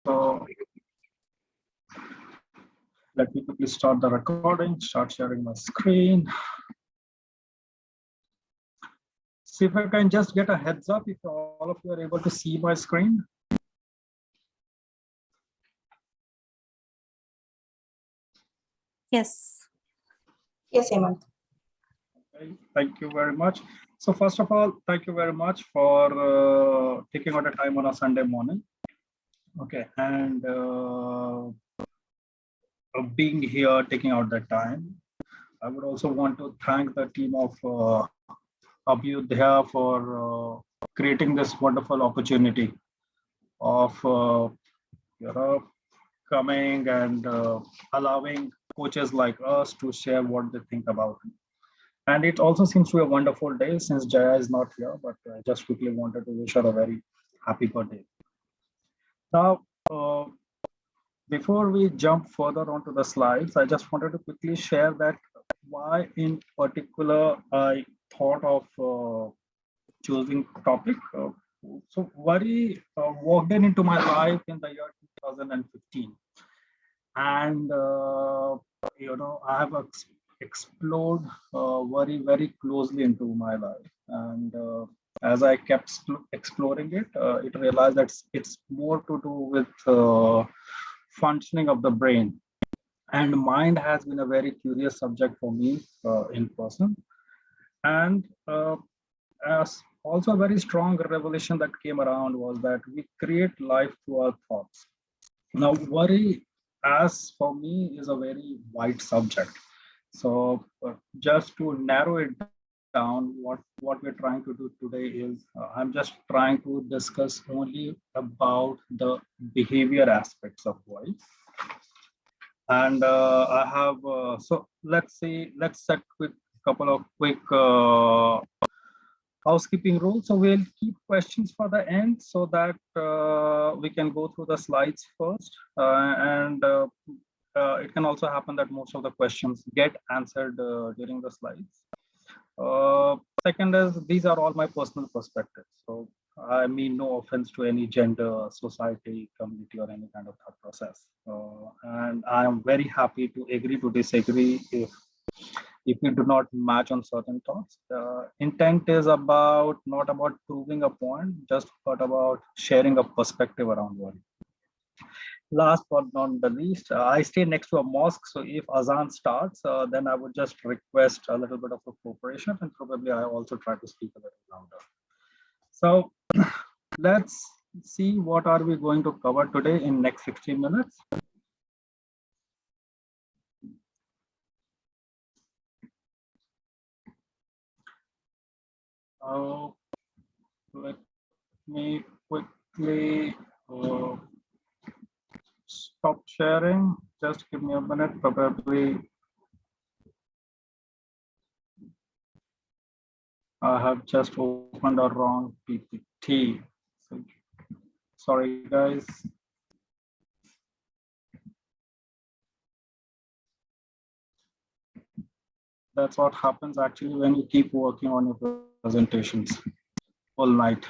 So let me quickly start the recording, start sharing my screen. See if I can just get a heads up if all of you are able to see my screen. Yes. Yes, Hemant. Okay, thank you very much. So first of all, thank you very much for taking out a time on a Sunday morning. Okay, and being here, taking out that time. I would also want to thank the team of Abhyudhya for creating this wonderful opportunity of coming and allowing coaches like us to share what they think about it. And it also seems to be a wonderful day since Jaya is not here, but I just quickly wanted to wish her a very happy birthday. Now, before we jump further onto the slides, I just wanted to quickly share that why in particular I thought of choosing topic. So worry walked into my life in the year 2015. And, I have explored worry very closely into my life. And as I kept exploring it, it realized that it's more to do with functioning of the brain. And mind has been a very curious subject for me in person. And as also a very strong revelation that came around was that we create life through our thoughts. Now, worry, as for me, is a very wide subject. So just to narrow it down, what we're trying to do today is I'm just trying to discuss only about the behavior aspects of worry. And I have, so let's set with a couple of quick housekeeping rules. So we'll keep questions for the end so that we can go through the slides first. It can also happen that most of the questions get answered during the slides. Second is, these are all my personal perspectives. So I mean no offense to any gender, society, community, or any kind of thought process. And I am very happy to agree to disagree if we do not match on certain thoughts. Intent is not about proving a point, just but about sharing a perspective around worry. Last but not the least, I stay next to a mosque, so if azan starts, then I would just request a little bit of a cooperation, and probably I also try to speak a little louder. So let's see what are we going to cover today in next 16 minutes. Let me quickly stop sharing. Just give me a minute, probably. I have just opened a wrong PPT. So, sorry, guys. That's what happens actually when you keep working on your presentations all night.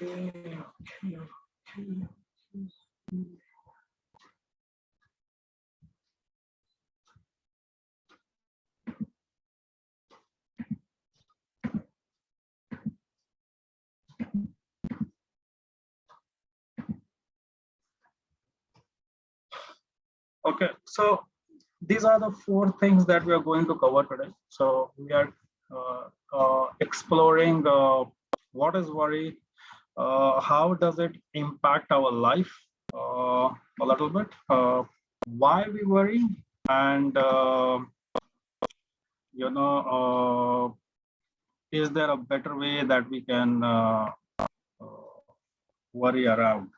Okay. Okay, so these are the 4 things that we are going to cover today. So we are exploring what is worry, how does it impact our life a little bit, why we worry, and is there a better way that we can worry around?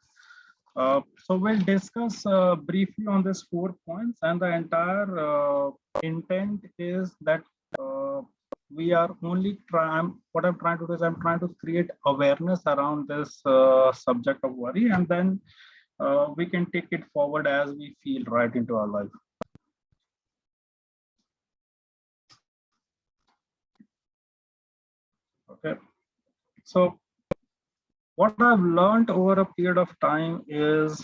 So we'll discuss briefly on these 4 points, and the entire intent is that we are only trying, what I'm trying to do is I'm trying to create awareness around this subject of worry, and then we can take it forward as we feel right into our life. Okay, so what I've learned over a period of time is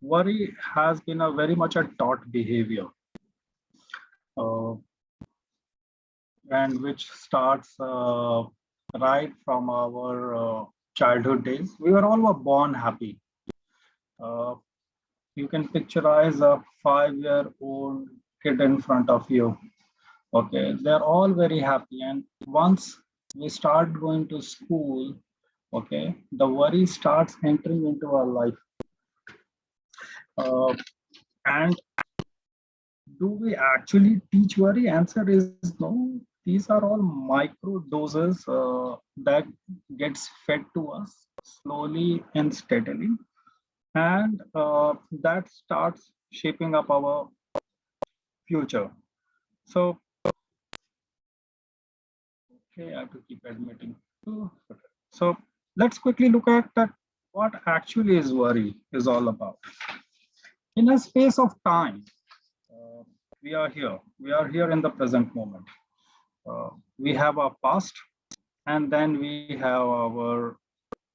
worry has been a very much a taught behavior, uh, and which starts right from our childhood days. We were all born happy. Uh, you can picturize a 5-year-old kid in front of you. Okay, they're all very happy, and once we start going to school, okay, the worry starts entering into our life. And do we actually teach worry? Answer is no. These are all micro doses that gets fed to us slowly and steadily, and that starts shaping up our future. So, okay, I have to keep admitting. So let's quickly look at that. What actually is worry is all about. In a space of time, uh, we are here. We are here in the present moment. We have our past, and then we have our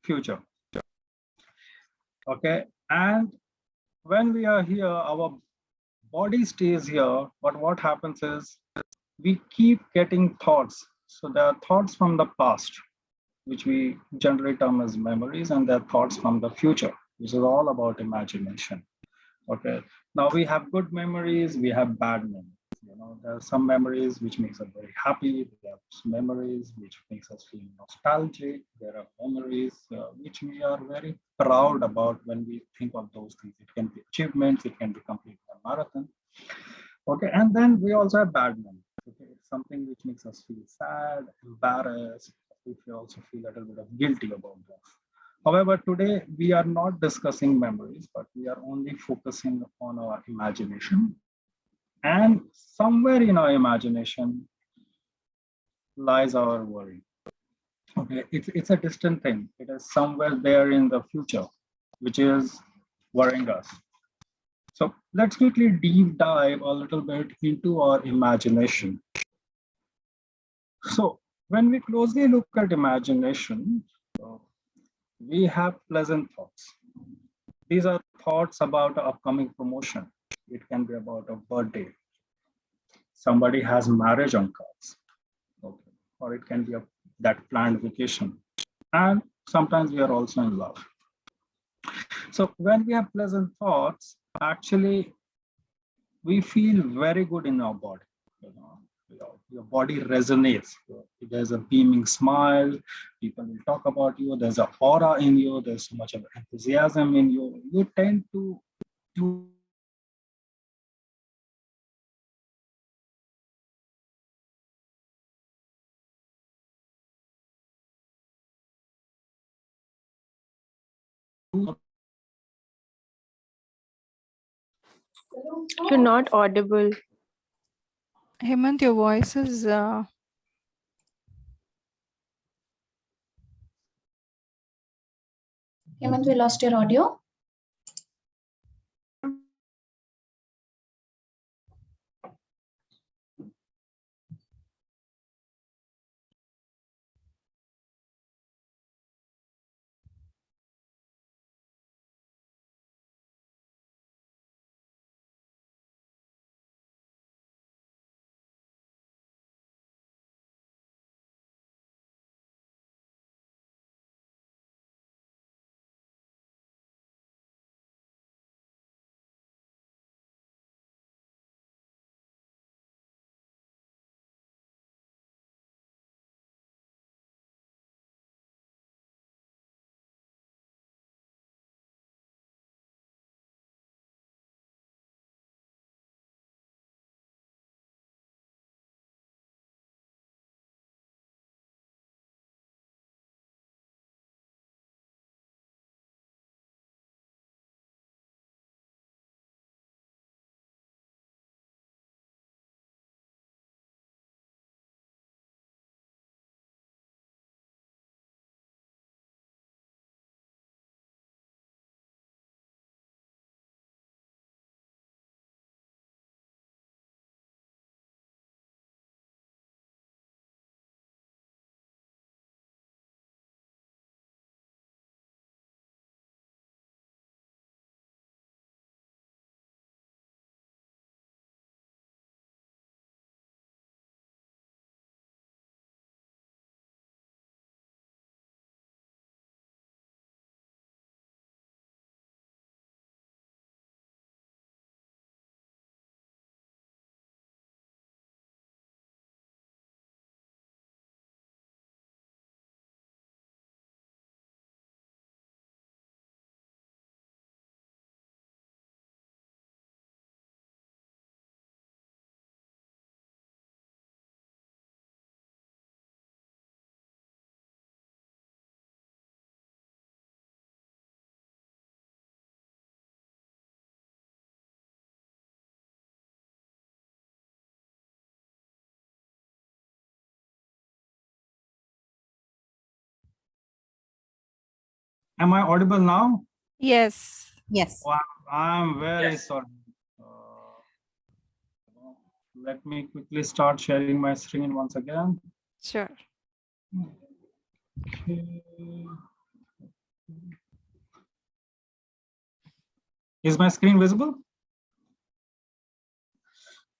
future. Okay, and when we are here, our body stays here, but what happens is we keep getting thoughts. So there are thoughts from the past, which we generally term as memories, and there are thoughts from the future, which is all about imagination. Okay, now we have good memories, we have bad memories. You know, there are some memories which makes us very happy, there are some memories which makes us feel nostalgic, there are memories which we are very proud about when we think of those things. It can be achievements, it can be completing a marathon. Okay, and then we also have bad memories. Okay, it's something which makes us feel sad, embarrassed. We also feel a little bit of guilty about that. However, today we are not discussing memories, but we are only focusing on our imagination. And somewhere in our imagination lies our worry. Okay, it's a distant thing. It is somewhere there in the future, which is worrying us. So let's quickly deep dive a little bit into our imagination. So when we closely look at imagination, we have pleasant thoughts. These are thoughts about an upcoming promotion. It can be about a birthday. Somebody has marriage on cards, okay, or it can be that planned vacation. And sometimes we are also in love. So when we have pleasant thoughts, actually we feel very good in our body. You know, your body resonates. There's a beaming smile. People will talk about you. There's an aura in you. There's so much of enthusiasm in you. You tend to do You're not audible. Hemant, your voice is Hemant, we lost your audio. Am I audible now? Yes. Yes. Oh, I'm very Yes. sorry. Uh, Let me quickly start sharing my screen once again. Sure. Okay. Is my screen visible?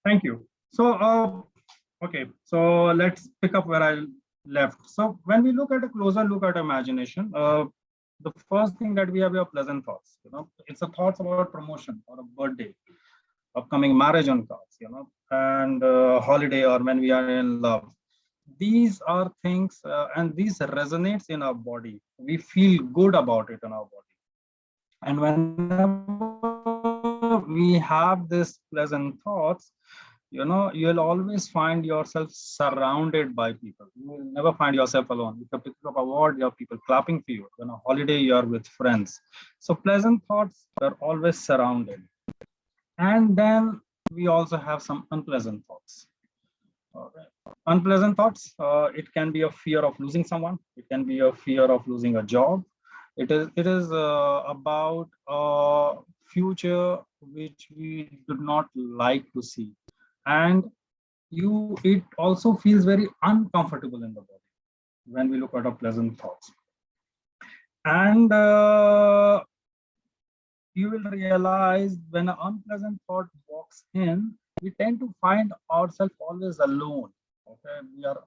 Thank you. So, okay, so let's pick up where I left. So when we look at a closer look at imagination, the first thing that we have are pleasant thoughts. It's a thoughts about promotion or a birthday, upcoming marriage on cards, and holiday or when we are in love. These are things, and these resonates in our body. We feel good about it in our body. And whenever we have this pleasant thoughts, you'll always find yourself surrounded by people. You will never find yourself alone. If you pick up award, you have people clapping for you. On a holiday, you're with friends. So pleasant thoughts are always surrounded. And then we also have some unpleasant thoughts. Unpleasant thoughts, it can be a fear of losing someone. It can be a fear of losing a job. It is about a future which we do not like to see. And it also feels very uncomfortable in the body when we look at our pleasant thoughts. And you will realize when an unpleasant thought walks in, we tend to find ourselves always alone. Okay, we are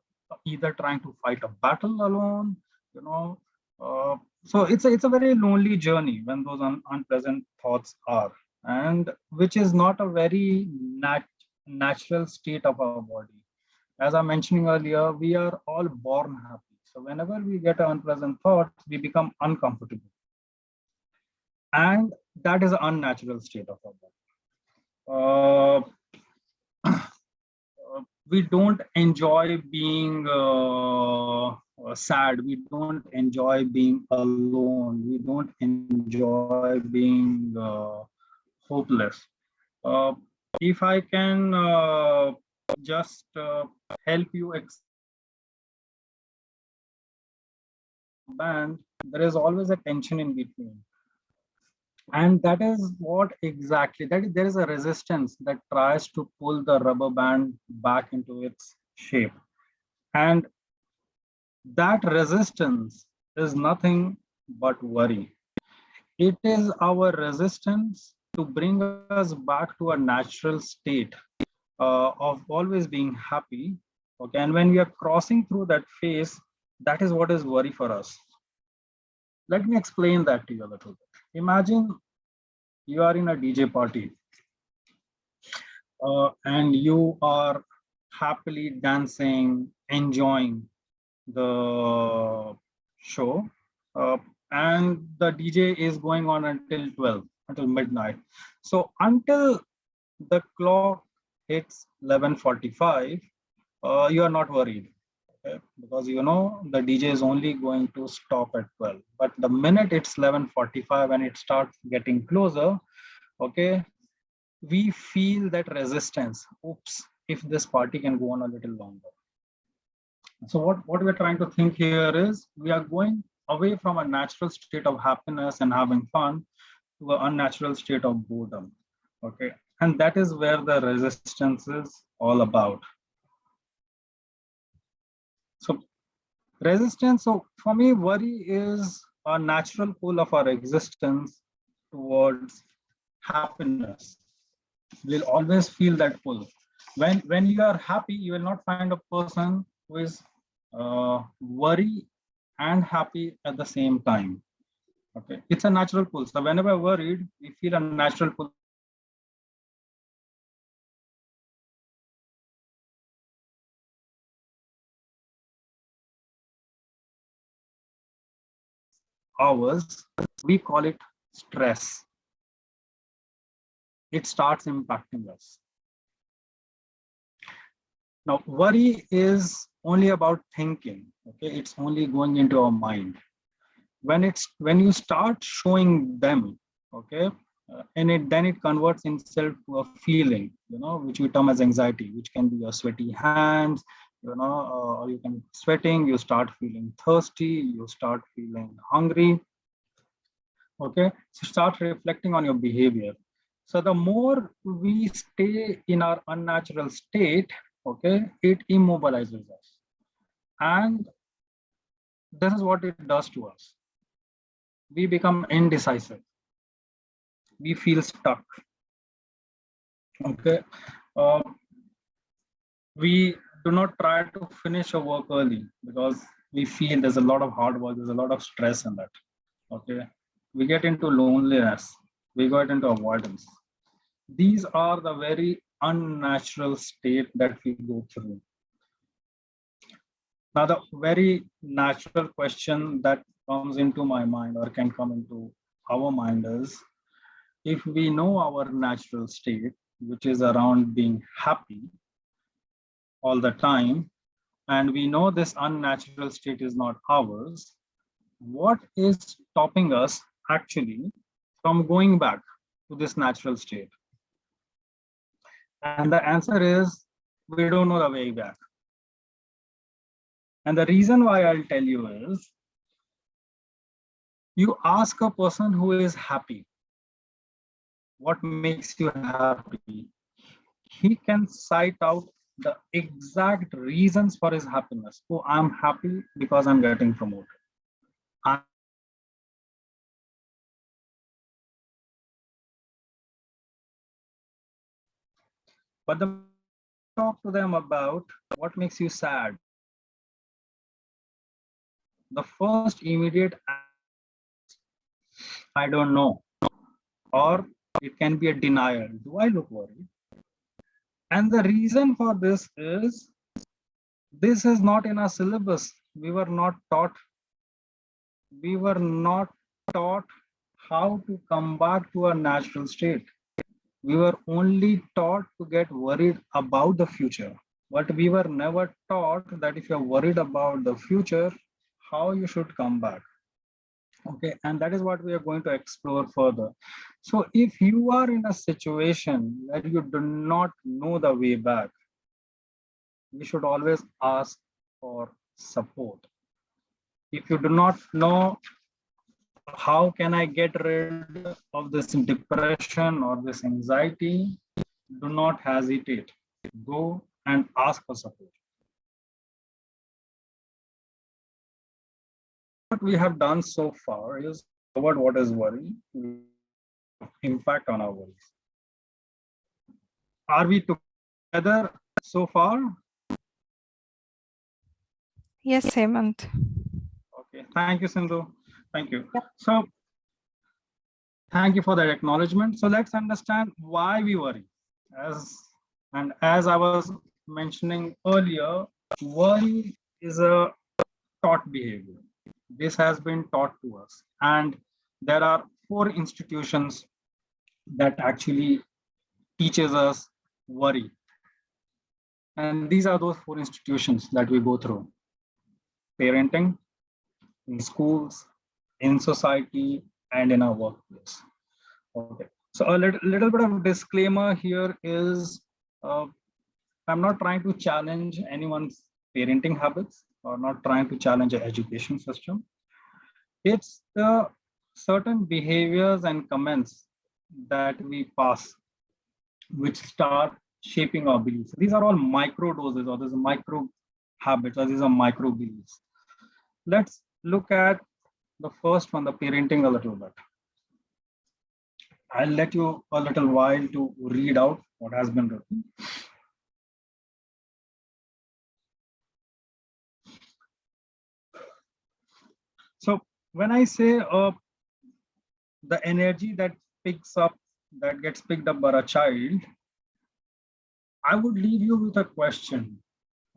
either trying to fight a battle alone, you know. So it's a very lonely journey when those unpleasant thoughts are, and which is not a very natural state of our body. As I mentioning earlier, we are all born happy. So whenever we get an unpleasant thought, we become uncomfortable. And that is an unnatural state of our body. We don't enjoy being sad. We don't enjoy being alone. We don't enjoy being hopeless. Uh, if I can just help you band, there is always a tension in between. And that is what exactly, there is a resistance that tries to pull the rubber band back into its shape. And that resistance is nothing but worry. It is our resistance to bring us back to a natural state of always being happy. Okay, and when we are crossing through that phase, that is what is worry for us. Let me explain that to you a little bit. Imagine you are in a DJ party and you are happily dancing, enjoying the show, and the DJ is going on until 12, until midnight. So until the clock hits 11:45, you are not worried. Okay? Because the DJ is only going to stop at 12. But the minute it's 11:45 and it starts getting closer, okay, we feel that resistance. Oops, if this party can go on a little longer. So what we're trying to think here is we are going away from a natural state of happiness and having fun to an unnatural state of boredom. Okay, and that is where the resistance is all about. So resistance, so for me, worry is a natural pull of our existence towards happiness. We'll always feel that pull. When you are happy, you will not find a person who is worry and happy at the same time. Okay, it's a natural pull. So whenever worried, we feel a natural pull hours. We call it stress. It starts impacting us. Now, worry is only about thinking. Okay, it's only going into our mind. When you start showing them, okay, and then it converts itself to a feeling, which we term as anxiety, which can be your sweaty hands, or you can sweating, you start feeling thirsty, you start feeling hungry. Okay, so start reflecting on your behavior. So the more we stay in our unnatural state, okay, it immobilizes us. And this is what it does to us. We become indecisive. We feel stuck. Okay. Uh, we do not try to finish a work early because we feel there's a lot of hard work, there's a lot of stress in that. Okay. We get into loneliness. We get into avoidance. These are the very unnatural state that we go through. Now, the very natural question that comes into my mind or can come into our mind is, if we know our natural state, which is around being happy all the time, and we know this unnatural state is not ours, what is stopping us actually from going back to this natural state? And the answer is, we don't know the way back. And the reason why I'll tell you is, you ask a person who is happy, what makes you happy? He can cite out the exact reasons for his happiness. Oh, I'm happy because I'm getting promoted. But the talk to them about what makes you sad, the first immediate, I don't know, or it can be a denial. Do I look worried? And the reason for this is not in our syllabus. We were not taught how to come back to our natural state. We were only taught to get worried about the future, but we were never taught that if you're worried about the future, how you should come back. Okay, and that is what we are going to explore further. So if you are in a situation where you do not know the way back, we should always ask for support. If you do not know how can I get rid of this depression or this anxiety, do not hesitate. Go and ask for support. What we have done so far is covered what is worry, impact on our worries. Are we together so far? Yes, Hemant. Okay, thank you, Sindhu. Thank you. Yep. So, thank you for that acknowledgement. So let's understand why we worry. As I was mentioning earlier, worry is a taught behavior. This has been taught to us, and there are 4 institutions that actually teaches us worry. And these are those 4 institutions that we go through: parenting, in schools, in society, and in our workplace. Okay. So a little bit of disclaimer here is, I'm not trying to challenge anyone's parenting habits or not trying to challenge an education system. It's the certain behaviors and comments that we pass which start shaping our beliefs. These are all micro doses, or these are micro habits, or these are micro beliefs. Let's look at the first one, the parenting, a little bit. I'll let you a little while to read out what has been written. So when I say the energy that gets picked up by a child, I would leave you with a question.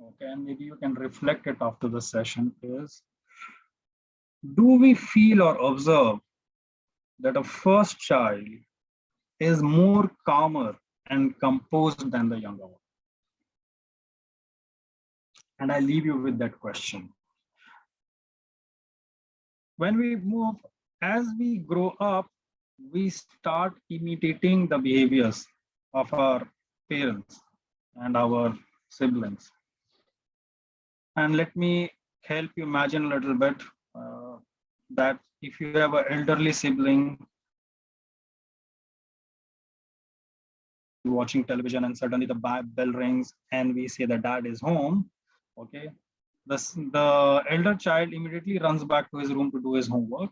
Okay, and maybe you can reflect it after the session is, do we feel or observe that a first child is more calmer and composed than the younger one? And I leave you with that question. When we move, as we grow up, we start imitating the behaviors of our parents and our siblings. And let me help you imagine a little bit that if you have an elderly sibling watching television and suddenly the bell rings and we say the dad is home, okay, the elder child immediately runs back to his room to do his homework,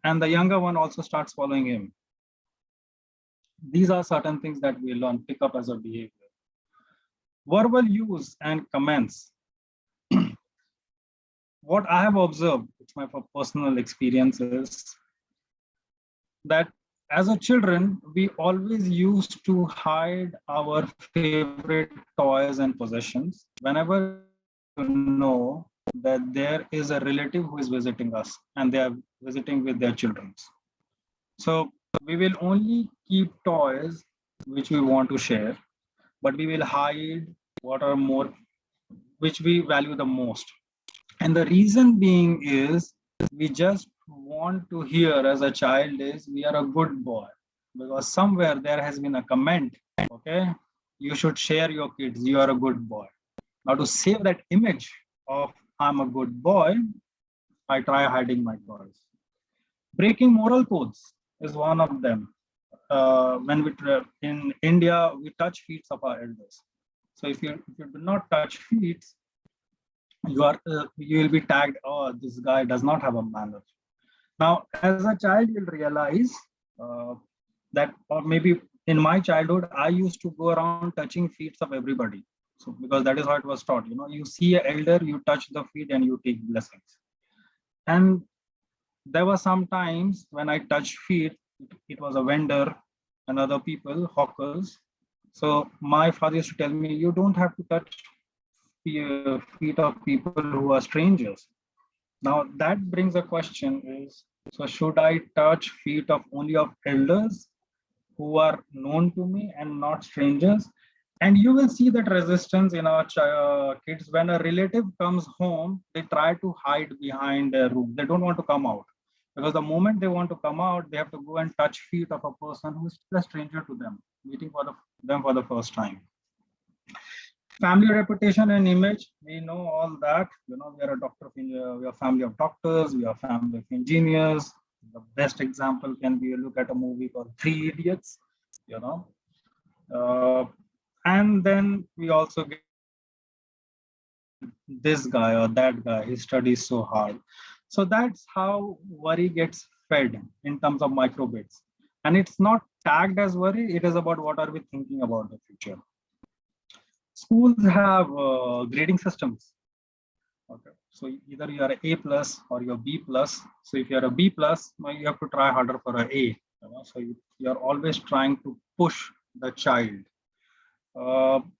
and the younger one also starts following him. These are certain things that we learn, pick up as a behavior. Verbal use and comments. What I have observed, it's my personal experiences, that as a children, we always used to hide our favorite toys and possessions whenever you know that there is a relative who is visiting us and they are visiting with their children. So we will only keep toys which we want to share, but we will hide what are more, which we value the most. And the reason being is we just want to hear as a child is we are a good boy, because somewhere there has been a comment, okay, you should share your kids, you are a good boy. Now to save that image of I'm a good boy, I try hiding my toys. Breaking moral codes is one of them. When we in India, we touch feet of our elders. So if you do not touch feet, you will be tagged, oh, this guy does not have a manner. Now as a child you'll realize that, or maybe in my childhood I used to go around touching feet of everybody, so because that is how it was taught, you see an elder, you touch the feet and you take blessings. And there were some times when I touched feet, it was a vendor and other people, hawkers. So my father used to tell me, you don't have to touch feet of people who are strangers. Now that brings a question is, so should I touch feet of only of elders who are known to me and not strangers? And you will see that resistance in our kids. When a relative comes home, they try to hide behind their room. They don't want to come out, because the moment they want to come out, they have to go and touch feet of a person who is still a stranger to them, meeting them for the first time. Family reputation and image, we know all that. We are a we are family of doctors, we are family of engineers. The best example can be, look at a movie called Three Idiots, and then we also get this guy or that guy, he studies so hard. So that's how worry gets fed in terms of microbits. And it's not tagged as worry, it is about what are we thinking about the future. Schools have grading systems. Okay, so either you are A plus or you're B plus. So if you're a B plus, you have to try harder for an A. So you're always trying to push the child.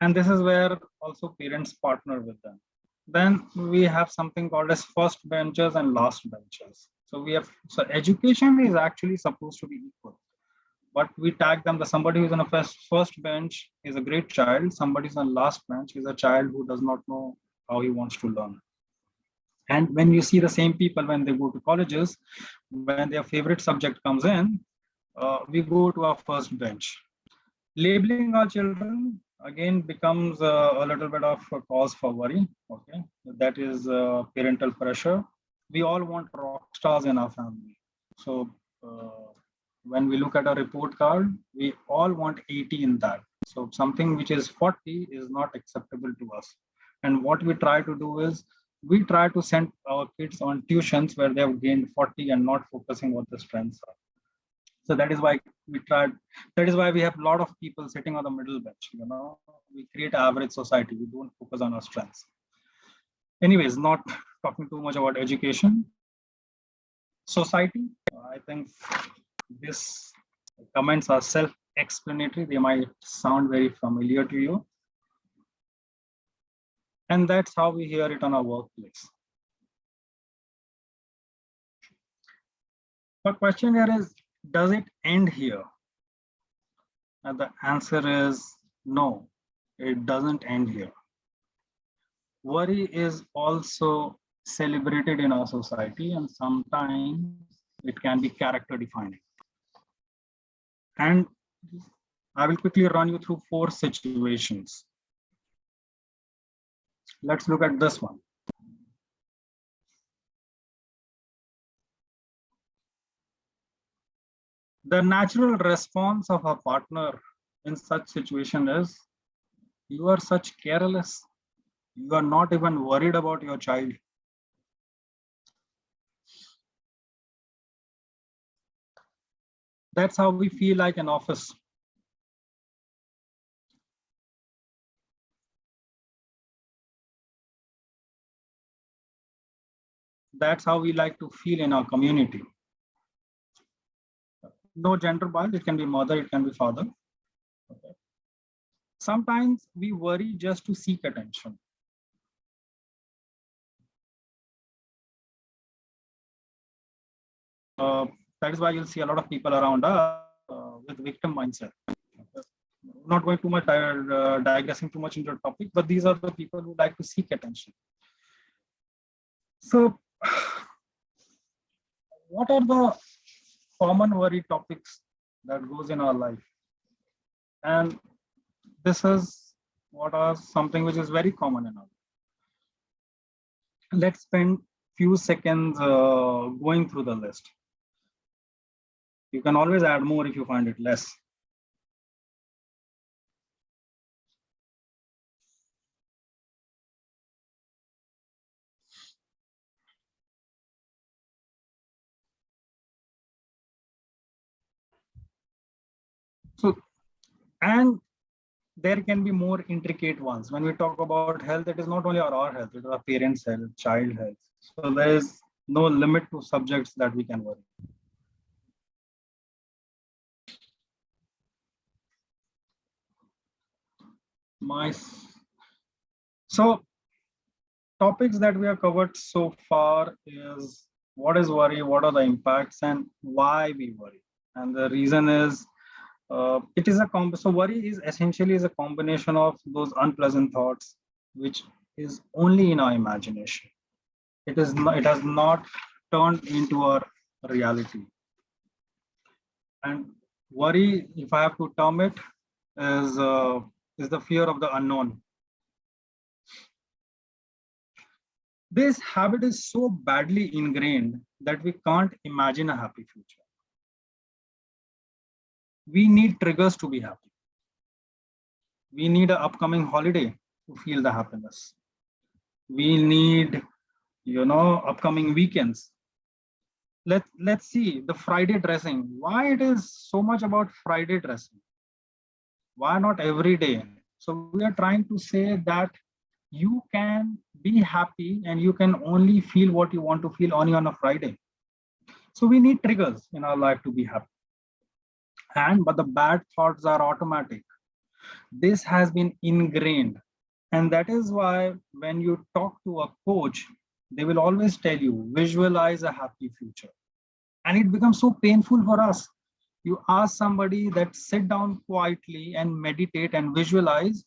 And this is where also parents partner with them. Then we have something called as first benchers and last benchers. So education is actually supposed to be equal, but we tag them. Somebody who's on a first bench is a great child. Somebody who's on last bench is a child who does not know how he wants to learn. And when you see the same people when they go to colleges, when their favorite subject comes in, we go to our first bench. Labeling our children again becomes a little bit of a cause for worry. Okay, that is parental pressure. We all want rock stars in our family. So when we look at a report card, we all want 80 in that. So something which is 40 is not acceptable to us. And what we try to do is we try to send our kids on tuitions where they have gained 40 and not focusing what the strengths are. So that is why that is why we have a lot of people sitting on the middle bench. We create an average society. We don't focus on our strengths. Anyways, not talking too much about education. Society, I think these comments are self-explanatory. They might sound very familiar to you. And that's how we hear it on our workplace. The question here is, does it end here? And the answer is no, it doesn't end here. Worry is also celebrated in our society, and sometimes it can be character defining. And I will quickly run you through 4 situations. Let's look at this one. The natural response of a partner in such situation is, you are such careless. You are not even worried about your child. That's how we feel like in office. That's how we like to feel in our community. No gender bias, it can be mother, it can be father. Okay. Sometimes we worry just to seek attention. That is why you'll see a lot of people around us with victim mindset. Not going too much, digressing too much into the topic, but these are the people who like to seek attention. So, what are the common worry topics that goes in our life? And this is what are something which is very common in our life. Let's spend few seconds going through the list. You can always add more if you find it less. So, and there can be more intricate ones. When we talk about health, it is not only our health, it is our parents' health, child health. So there is no limit to subjects that we can worry. So topics that we have covered so far is what is worry, what are the impacts, and why we worry. And the reason is it is a so worry is essentially is a combination of those unpleasant thoughts which is only in our imagination. It has not turned into our reality. And worry, if I have to term it, is the fear of the unknown. This habit is so badly ingrained that we can't imagine a happy future. We need triggers to be happy. We need an upcoming holiday to feel the happiness. We need, upcoming weekends. Let's see the Friday dressing. Why it is so much about Friday dressing? Why not every day? So we are trying to say that you can be happy and you can only feel what you want to feel only on a Friday. So we need triggers in our life to be happy. But the bad thoughts are automatic. This has been ingrained. And that is why when you talk to a coach, they will always tell you, visualize a happy future. And it becomes so painful for us. You ask somebody that sit down quietly and meditate and visualize,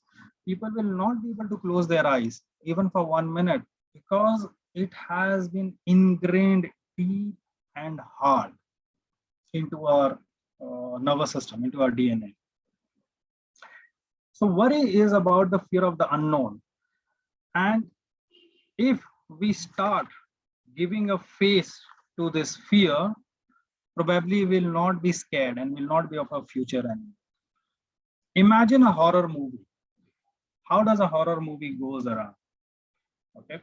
people will not be able to close their eyes even for 1 minute because it has been ingrained deep and hard into our nervous system, into our DNA. So worry is about the fear of the unknown. And if we start giving a face to this fear, probably will not be scared and will not be of a future anymore. Imagine a horror movie. How does a horror movie goes around? Okay.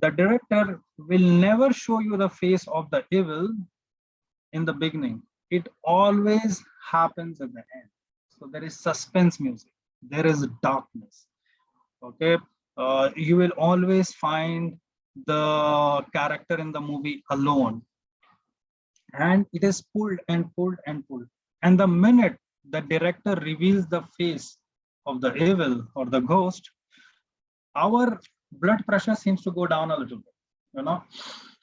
The director will never show you the face of the evil in the beginning. It always happens at the end. So there is suspense music. There is darkness. Okay. You will always find the character in the movie alone. And it is pulled and pulled and pulled. And the minute the director reveals the face of the evil or the ghost, our blood pressure seems to go down a little bit.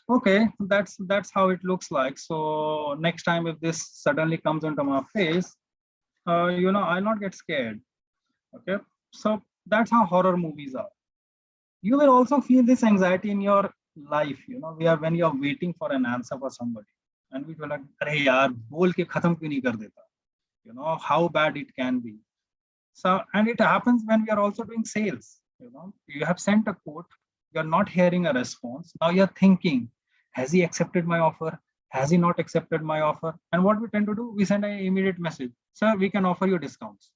Okay, that's how it looks like. So next time if this suddenly comes into my face, I'll not get scared. Okay, so that's how horror movies are. You will also feel this anxiety in your life. When you are waiting for an answer for somebody, and we feel like, "Arey yaar, bol ke khatam kyun nahi kar deta?" How bad it can be. So, and it happens when we are also doing sales. You have sent a quote, you're not hearing a response. Now you're thinking, has he accepted my offer? Has he not accepted my offer? And what we tend to do, we send an immediate message. Sir, we can offer you discounts.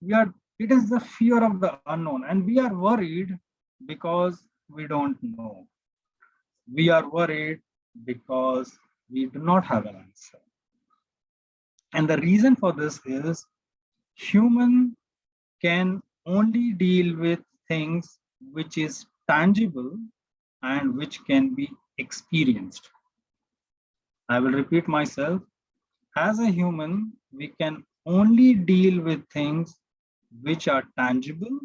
It is the fear of the unknown, and we are worried because we don't know. We are worried because we do not have an answer. And the reason for this is human can only deal with things which is tangible and which can be experienced. I will repeat myself. As a human, we can only deal with things which are tangible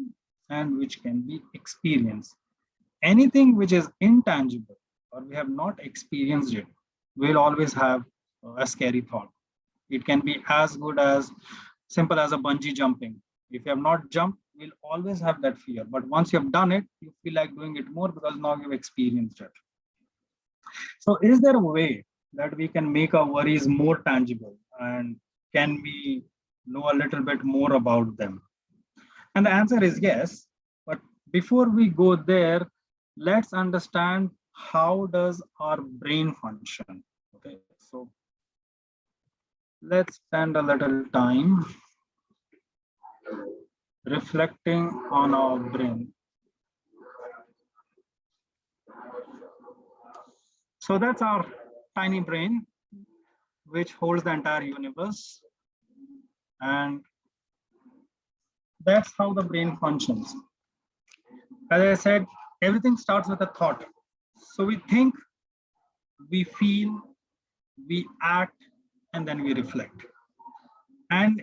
and which can be experienced. Anything which is intangible or we have not experienced it, we'll always have a scary thought. It can be as good as simple as a bungee jumping. If you have not jumped, we'll always have that fear. But once you have done it, you feel like doing it more because now you've experienced it. So is there a way that we can make our worries more tangible, and can we know a little bit more about them? And the answer is yes. But before we go there, let's understand how does our brain function. Okay, so let's spend a little time reflecting on our brain. So that's our tiny brain, which holds the entire universe. And that's how the brain functions. As I said, everything starts with a thought. So we think, we feel, we act, and then we reflect. And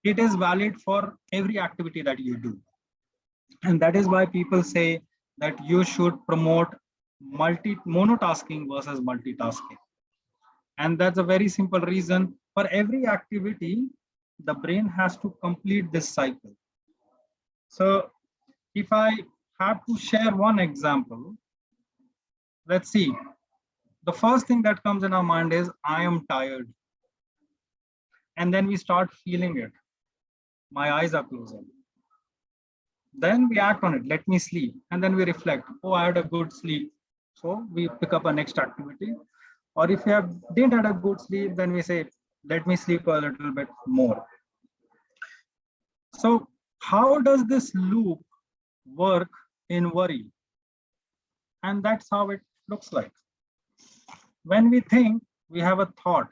it is valid for every activity that you do. And that is why people say that you should promote monotasking versus multitasking. And that's a very simple reason. For every activity, the brain has to complete this cycle. So if I have to share one example, let's see. The first thing that comes in our mind is, I am tired. And then we start feeling it. My eyes are closing. Then we act on it. Let me sleep. And then we reflect. Oh, I had a good sleep. So we pick up a next activity. Or if you didn't have a good sleep, then we say, let me sleep a little bit more. So how does this loop work in worry? And that's how it looks like. When we think, we have a thought.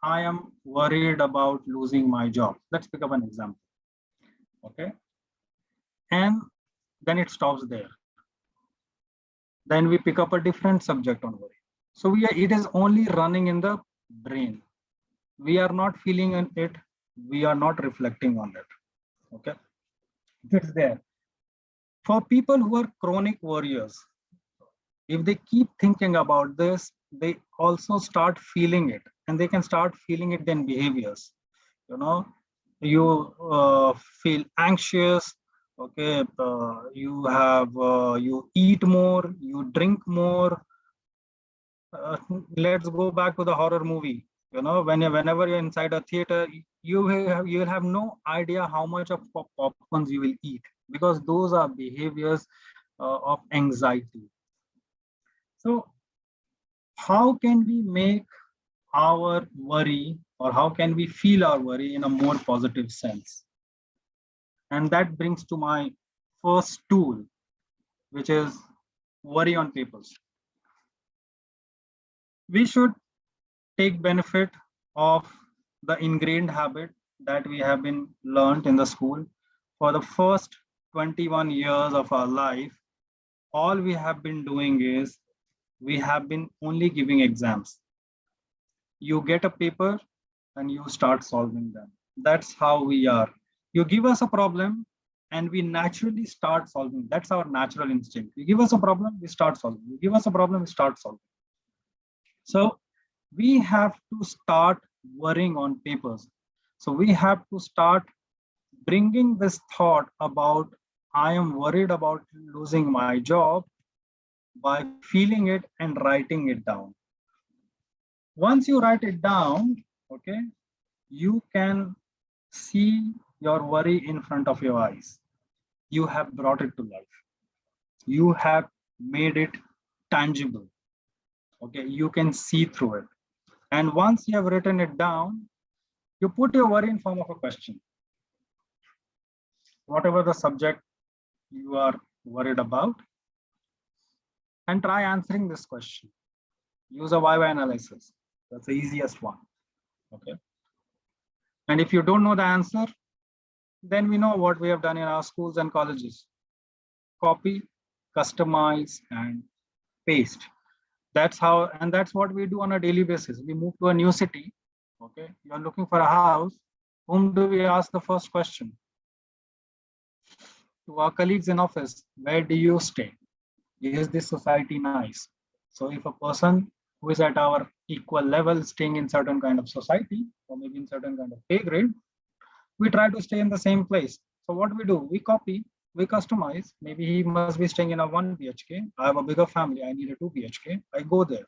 I am worried about losing my job. Let's pick up an example. Okay. And then it stops there. Then we pick up a different subject on worry. So it is only running in the brain. We are not feeling it. We are not reflecting on it. Okay. It's there. For people who are chronic worriers, if they keep thinking about this, they also start feeling it, and they can start feeling it in behaviors. You feel anxious. Okay, you eat more, you drink more. Let's go back to the horror movie. Whenever you're inside a theater, you will have no idea how much of popcorns you will eat, because those are behaviors of anxiety. So how can we make our worry, or how can we feel our worry in a more positive sense? And that brings to my first tool, which is worry on papers. We should take benefit of the ingrained habit that we have been learned in the school. For the first 21 years of our life, all we have been doing is we have been only giving exams. You get a paper and you start solving them. That's how we are. You give us a problem and we naturally start solving. That's our natural instinct. You give us a problem, we start solving. You give us a problem, we start solving. So we have to start worrying on papers. So we have to start bringing this thought about, I am worried about losing my job, by feeling it and writing it down. Once you write it down, okay, you can see your worry in front of your eyes. You have brought it to life. You have made it tangible. Okay, you can see through it. And once you have written it down, you put your worry in form of a question. Whatever the subject you are worried about, and try answering this question. Use a why analysis. That's the easiest one. Okay. And if you don't know the answer, then we know what we have done in our schools and colleges. Copy, customize, and paste. That's how, and that's what we do on a daily basis. We move to a new city. Okay. You're looking for a house. Whom do we ask the first question? To our colleagues in office, where do you stay? Is this society nice? So if a person who is at our equal level staying in certain kind of society or maybe in certain kind of pay grade, we try to stay in the same place. So what we do, we copy, we customize. Maybe he must be staying in a 1 BHK. I have a bigger family, I need a 2 BHK. I go there.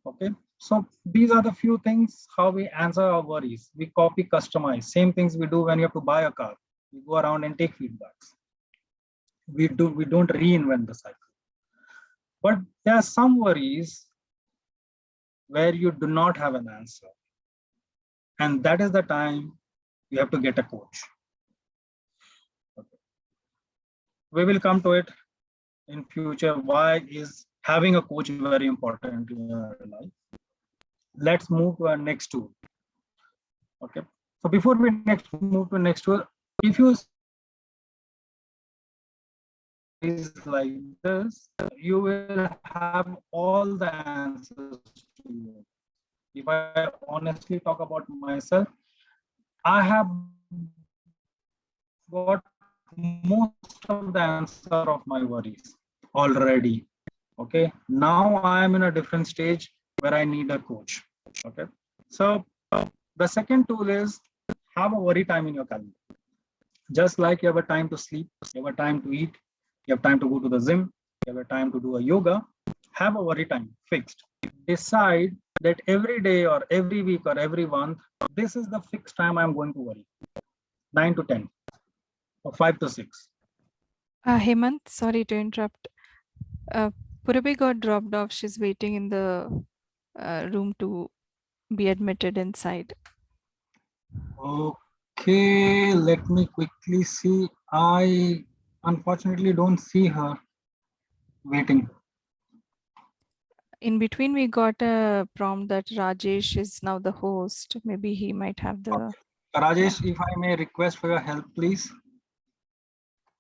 Okay. So these are the few things how we answer our worries. We copy, customize. Same things we do when you have to buy a car. We go around and take feedbacks. We don't reinvent the cycle. But there are some worries where you do not have an answer. And that is the time you have to get a coach. Okay. We will come to it in future. Why is having a coach very important in your life? Let's move to our next tool. Okay. So before we move to next tool, if you is like this, you will have all the answers to you. If I honestly talk about myself, I have got most of the answer of my worries already. Okay, now I am in a different stage where I need a coach. Okay, so the second tool is have a worry time in your calendar. Just like you have a time to sleep, you have a time to eat, you have time to go to the gym, you have a time to do a yoga, have a worry time fixed. Decide that every day or every week or every month, this is the fixed time I'm going to worry. 9 to 10 or 5 to 6. Hemant, sorry to interrupt. Purabhi got dropped off. She's waiting in the room to be admitted inside. Okay, let me quickly see. I unfortunately don't see her waiting. In between, we got a prompt that Rajesh is now the host. Maybe he might have the. Rajesh, if I may request for your help, please.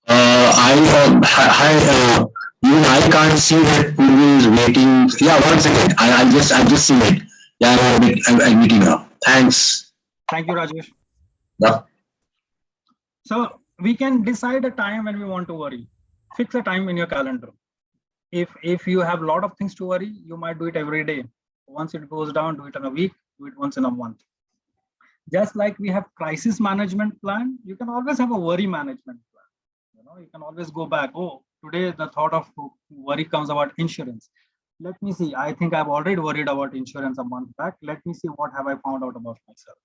Hi, even I can't see that Purvi is waiting. Yeah, 1 second. I'll just see it. Yeah, I'm meeting now. Thanks. Thank you, Rajesh. Yeah. So we can decide a time when we want to worry. Fix a time in your calendar. If you have a lot of things to worry, you might do it every day. Once it goes down, do it in a week, do it once in a month. Just like we have crisis management plan, you can always have a worry management plan. You can always go back. Oh, today the thought of worry comes about insurance. Let me see. I think I've already worried about insurance a month back. Let me see what have I found out about myself.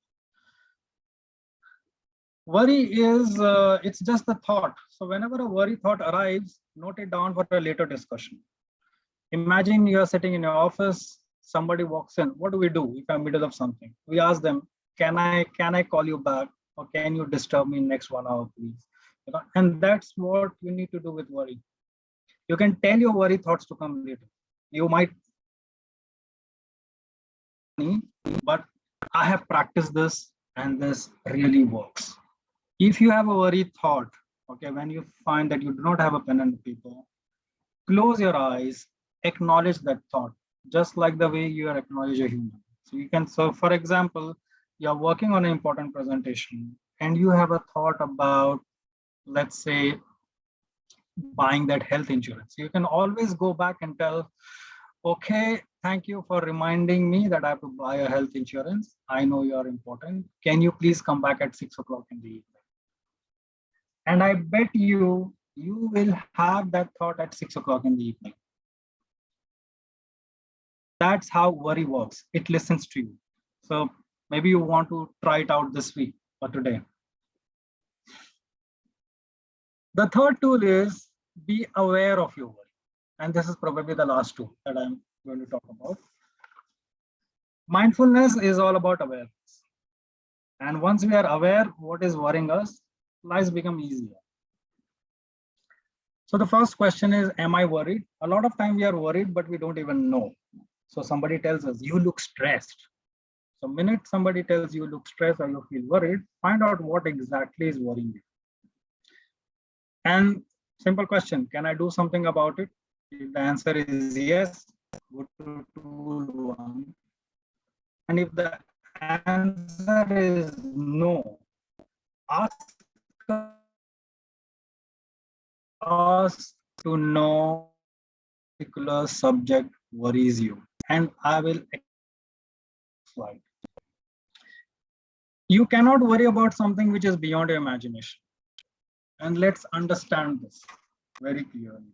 Worry is it's just a thought. So whenever a worry thought arrives, note it down for a later discussion. Imagine you're sitting in your office, somebody walks in. What do we do if I'm middle of something? We ask them, can I call you back, or can you disturb me next 1 hour, please? And that's what you need to do with worry. You can tell your worry thoughts to come later. You might, but I have practiced this and this really works. If you have a worry thought, okay, when you find that you do not have a pen and paper, close your eyes, acknowledge that thought, just like the way you are acknowledge a human. So you can, so for example, you're working on an important presentation and you have a thought about, let's say, buying that health insurance. You can always go back and tell, okay, thank you for reminding me that I have to buy a health insurance. I know you are important. Can you please come back at 6 o'clock in the evening? And I bet you will have that thought at 6 o'clock in the evening. That's how worry works. It listens to you. So maybe you want to try it out this week or today. The third tool is be aware of your worry. And this is probably the last tool that I'm going to talk about. Mindfulness is all about awareness. And once we are aware what is worrying us, lives become easier. So the first question is, am I worried? A lot of time we are worried, but we don't even know. So somebody tells us, you look stressed. So minute somebody tells you look stressed or you feel worried, find out what exactly is worrying you. And simple question, can I do something about it? If the answer is yes, go to tool one. And if the answer is no, ask us to know particular subject worries you. And I will slide. You cannot worry about something which is beyond your imagination. And let's understand this very clearly.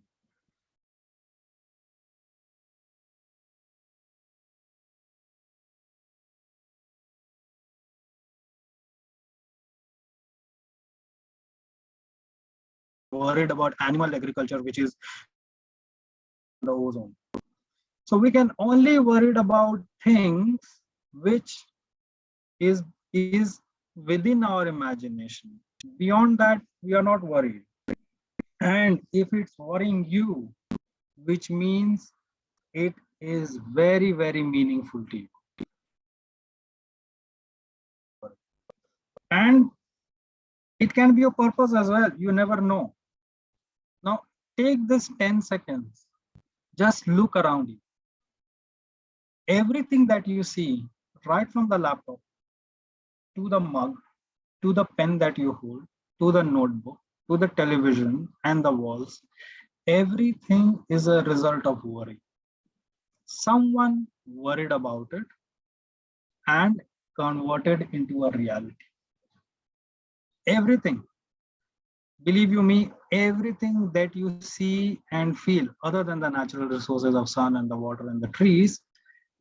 Worried about animal agriculture, which is the ozone. So we can only worried about things which is within our imagination. Beyond that, we are not worried. And if it's worrying you, which means it is very, very meaningful to you. And it can be a purpose as well. You never know. Now, take this 10 seconds. Just look around you. Everything that you see, right from the laptop, to the mug, to the pen that you hold, to the notebook, to the television and the walls, everything is a result of worry. Someone worried about it and converted into a reality. Everything, believe you me, everything that you see and feel, other than the natural resources of sun and the water and the trees,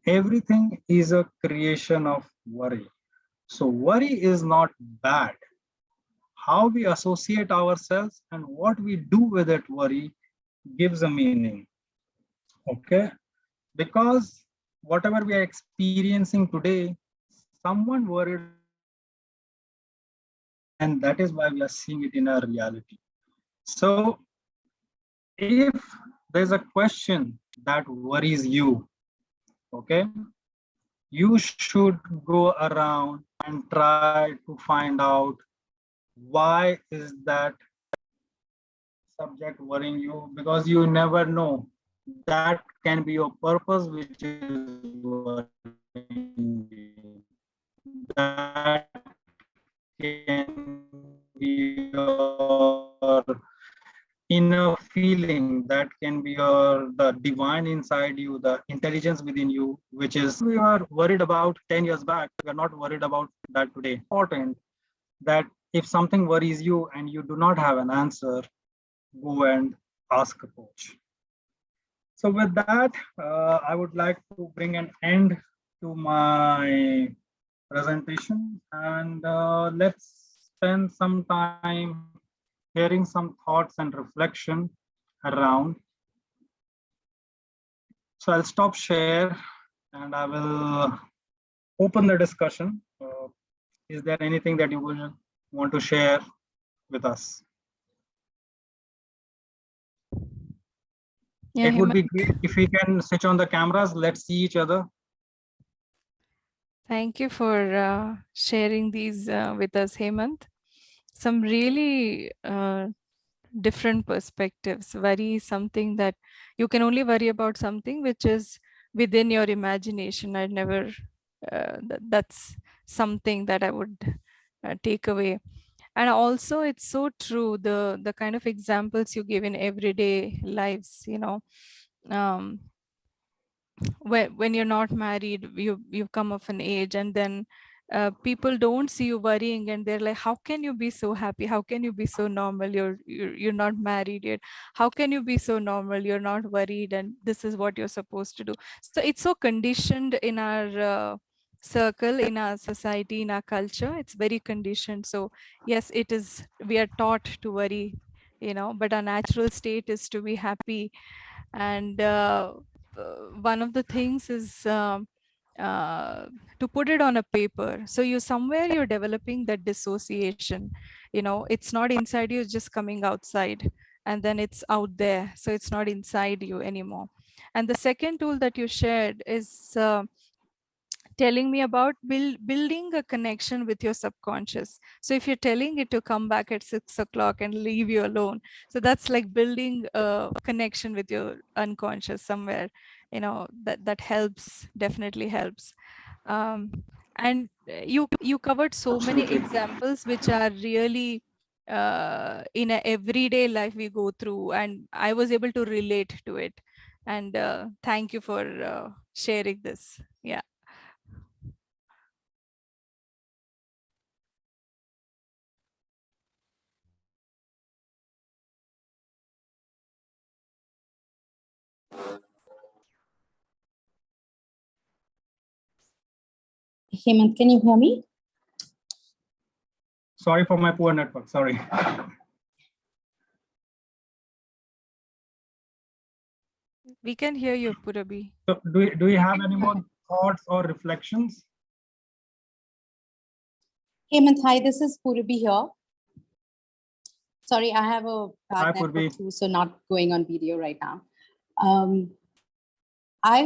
everything is a creation of worry. So worry is not bad. How we associate ourselves and what we do with that worry gives a meaning. Okay, because whatever we are experiencing today, someone worried, and that is why we are seeing it in our reality. So if there's a question that worries you, okay, you should go around and try to find out why is that subject worrying you, because you never know, that can be your purpose which is worrying you. That can be your inner feeling, that can be your the divine inside you, the intelligence within you, which is we are worried about 10 years back, we are not worried about that today. Important that if something worries you and you do not have an answer, go and ask a coach. So with that, I would like to bring an end to my presentation, and let's spend some time hearing some thoughts and reflection around. So I'll stop share and I will open the discussion. Is there anything that you will want to share with us? Yeah, It would be Hemant, great if we can switch on the cameras. Let's see each other. thank you for sharing these with us, Hemant. Some really different perspectives. Worry is something that you can only worry about something which is within your imagination. I'd never, that's something that I would take away. And also it's so true, the kind of examples you give in everyday lives, you know, um, when you're not married, you've come of an age, and then people don't see you worrying, and they're like, how can you be so happy, how can you be so normal, you're not married yet, how can you be so normal, you're not worried, and this is what you're supposed to do. So it's so conditioned in our circle, in our society, in our culture. It's very conditioned. So yes, it is, we are taught to worry, you know, but our natural state is to be happy. And one of the things is to put it on a paper. So you're developing that dissociation, it's not inside you, it's just coming outside, and then it's out there. So it's not inside you anymore. And the second tool that you shared is telling me about building a connection with your subconscious. So if you're telling it to come back at 6 o'clock and leave you alone, so that's like building a connection with your unconscious somewhere, that helps, definitely helps. And you covered so many Absolutely. examples which are really in a everyday life we go through, and I was able to relate to it. And thank you for sharing this. Yeah. Hemant, can you hear me? Sorry for my poor network. Sorry. We can hear you, Purabi. So do you have any more thoughts or reflections? Hemant, hi, this is Purabi here. Sorry, I have a Hi, bad network Purvi. too, so not going on video right now. I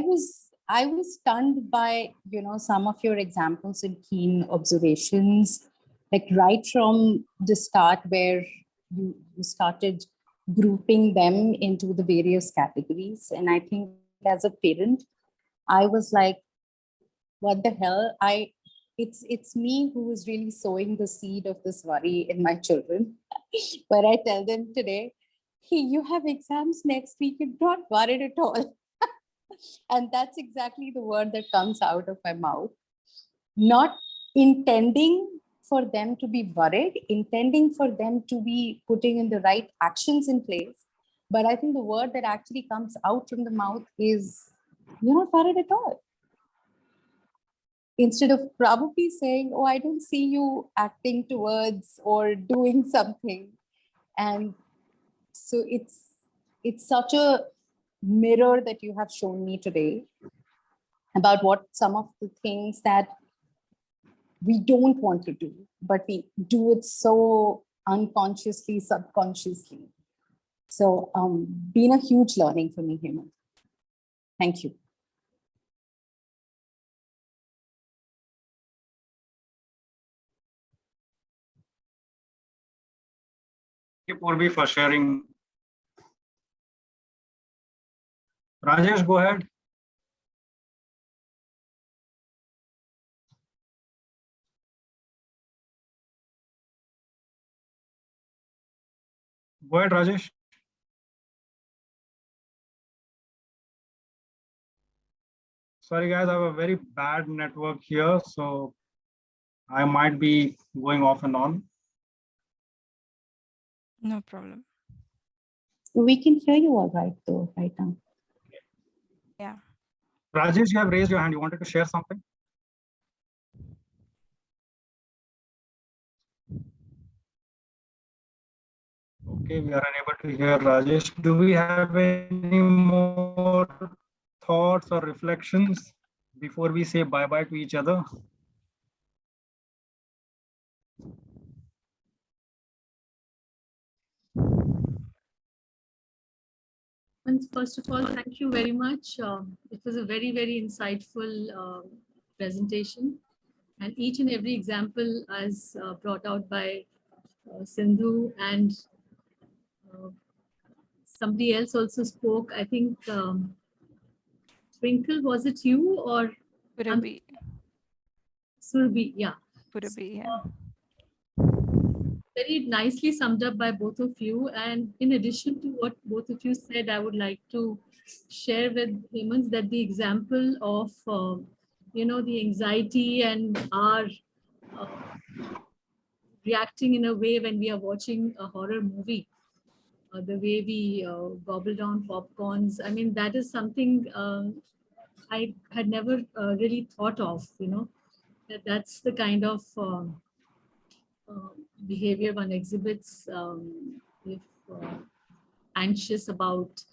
was stunned by some of your examples and keen observations, like right from the start where you started grouping them into the various categories. And I think as a parent, I was like, what the hell? It's me who is really sowing the seed of this worry in my children. Where I tell them today, hey, you have exams next week, you're not worried at all. And that's exactly the word that comes out of my mouth. Not intending for them to be worried, intending for them to be putting in the right actions in place. But I think the word that actually comes out from the mouth is, you're not worried at all. Instead of probably saying, oh, I don't see you acting towards or doing something. And so it's such a mirror that you have shown me today about what some of the things that we don't want to do, but we do it so unconsciously, subconsciously. So been a huge learning for me, Hemant. Thank you. Thank you, Purvi, for sharing. Rajesh, go ahead. Go ahead, Rajesh. Sorry, guys, I have a very bad network here, so I might be going off and on. No problem. We can hear you all right, though, right now. Yeah. Rajesh, you have raised your hand. You wanted to share something? Okay, we are unable to hear Rajesh. Do we have any more thoughts or reflections before we say bye-bye to each other? And first of all, thank you very much. It was a very, very insightful presentation. And each and every example as brought out by Sindhu and somebody else also spoke. I think, Twinkle, was it you or Purabi. Surbi? Yeah. Purabi, yeah. Very nicely summed up by both of you. And in addition to what both of you said, I would like to share with Hemant that the example of, the anxiety and our reacting in a way when we are watching a horror movie, the way we gobble down popcorns. I mean, that is something I had never really thought of, that's the kind of behavior one exhibits if anxious about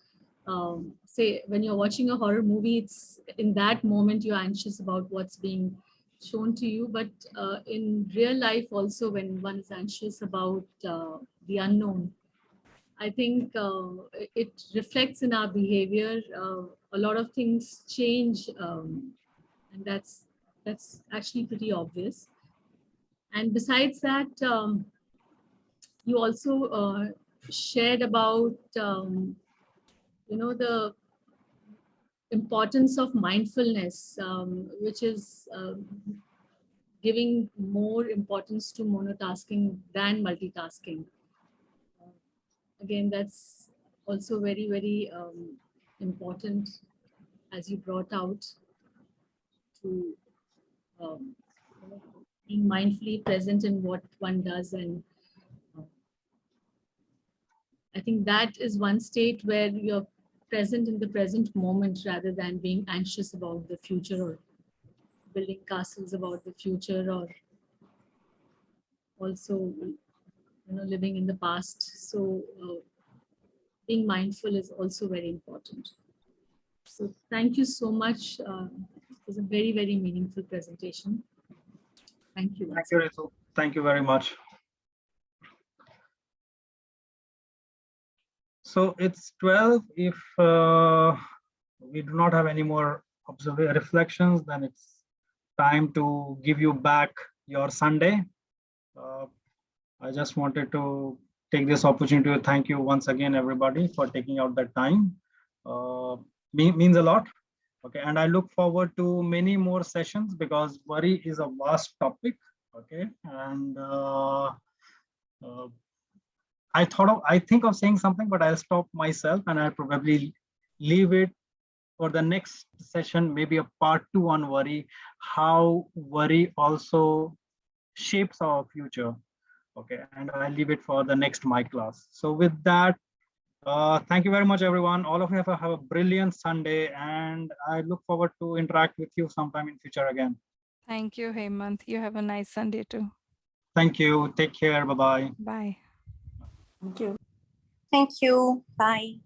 say when you're watching a horror movie, it's in that moment you're anxious about what's being shown to you. But in real life also, when one is anxious about the unknown, I think it reflects in our behavior. A lot of things change, and that's actually pretty obvious. And besides that, you also shared about the importance of mindfulness, which is giving more importance to monotasking than multitasking. Again, that's also very, very important, as you brought out, to being mindfully present in what one does. And I think that is one state where you're present in the present moment rather than being anxious about the future or building castles about the future, or also living in the past. So being mindful is also very important. So thank you so much. It was a very, very meaningful presentation. Thank you. Thank you, Ritu. Thank you very much. So it's 12. If we do not have any more reflections, then it's time to give you back your Sunday. I just wanted to take this opportunity to thank you once again, everybody, for taking out that time. Means a lot. Okay, and I look forward to many more sessions because worry is a vast topic. Okay, and I think of saying something, but I'll stop myself and I'll probably leave it for the next session, maybe a part 2 on worry, how worry also shapes our future. Okay, and I'll leave it for the next my class. So with that, thank you very much, everyone. All of you have a brilliant Sunday, and I look forward to interact with you sometime in future again. Thank you, Hemant. You have a nice Sunday too. Thank you. Take care. Bye-bye. Bye. Thank you. Thank you. Bye.